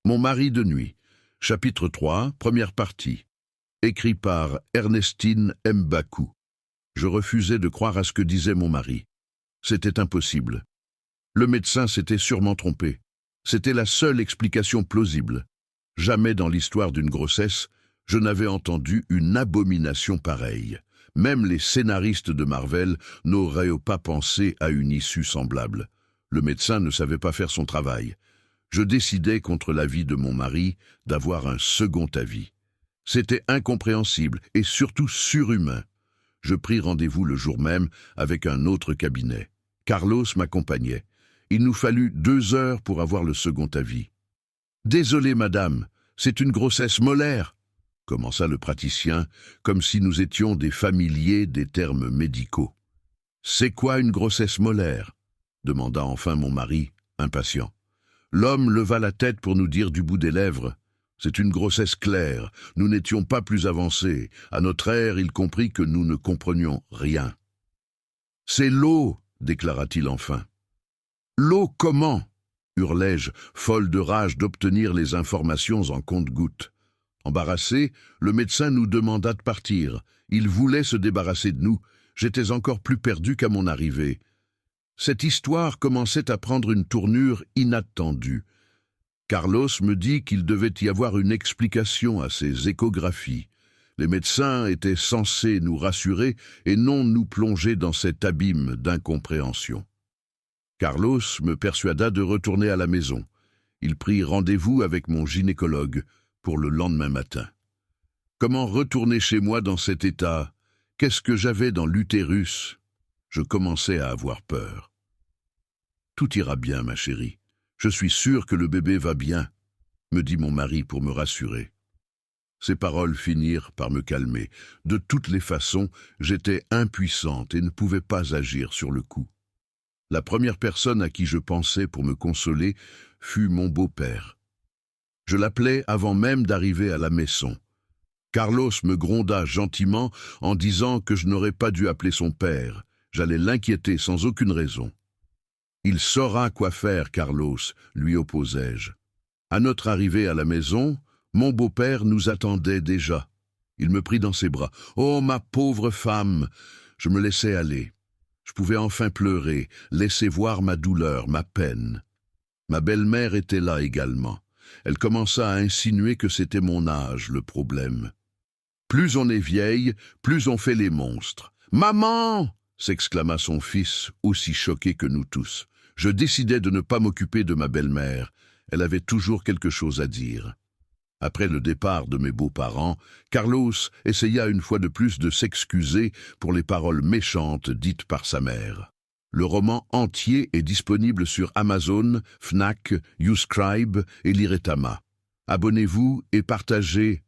Mon mari de nuit. Chapitre 3, première partie. Écrit par Ernestine Mbakou. Je refusais de croire à ce que disait mon mari. C'était impossible. Le médecin s'était sûrement trompé. C'était la seule explication plausible. Jamais dans l'histoire d'une grossesse, je n'avais entendu une abomination pareille. Même les scénaristes de Marvel n'auraient pas pensé à une issue semblable. Le médecin ne savait pas faire son travail. Je décidai, contre l'avis de mon mari, d'avoir un second avis. C'était incompréhensible et surtout surhumain. Je pris rendez-vous le jour même avec un autre cabinet. Carlos m'accompagnait. Il nous fallut 2 heures pour avoir le second avis. « Désolé, madame, c'est une grossesse molaire », commença le praticien, comme si nous étions des familiers des termes médicaux. « C'est quoi une grossesse molaire ?» demanda enfin mon mari, impatient. L'homme leva la tête pour nous dire du bout des lèvres. C'est une grossesse claire, nous n'étions pas plus avancés. À notre ère, il comprit que nous ne comprenions rien. « C'est l'eau !» déclara-t-il enfin. « L'eau comment ?» hurlai-je, folle de rage d'obtenir les informations en compte-gouttes. Embarrassé, le médecin nous demanda de partir. Il voulait se débarrasser de nous. J'étais encore plus perdu qu'à mon arrivée. Cette histoire commençait à prendre une tournure inattendue. Carlos me dit qu'il devait y avoir une explication à ces échographies. Les médecins étaient censés nous rassurer et non nous plonger dans cet abîme d'incompréhension. Carlos me persuada de retourner à la maison. Il prit rendez-vous avec mon gynécologue pour le lendemain matin. Comment retourner chez moi dans cet état? Qu'est-ce que j'avais dans l'utérus? Je commençais à avoir peur. « Tout ira bien, ma chérie. Je suis sûr que le bébé va bien, » me dit mon mari pour me rassurer. Ces paroles finirent par me calmer. De toutes les façons, j'étais impuissante et ne pouvais pas agir sur le coup. La première personne à qui je pensais pour me consoler fut mon beau-père. Je l'appelai avant même d'arriver à la maison. Carlos me gronda gentiment en disant que je n'aurais pas dû appeler son père. J'allais l'inquiéter sans aucune raison. « Il saura quoi faire, Carlos », lui opposai-je. À notre arrivée à la maison, mon beau-père nous attendait déjà. Il me prit dans ses bras. « Oh, ma pauvre femme !» Je me laissai aller. Je pouvais enfin pleurer, laisser voir ma douleur, ma peine. Ma belle-mère était là également. Elle commença à insinuer que c'était mon âge, le problème. Plus on est vieille, plus on fait les monstres. « Maman !» s'exclama son fils, aussi choqué que nous tous. Je décidai de ne pas m'occuper de ma belle-mère. Elle avait toujours quelque chose à dire. Après le départ de mes beaux-parents, Carlos essaya une fois de plus de s'excuser pour les paroles méchantes dites par sa mère. Le roman entier est disponible sur Amazon, Fnac, YouScribe et Liretama. Abonnez-vous et partagez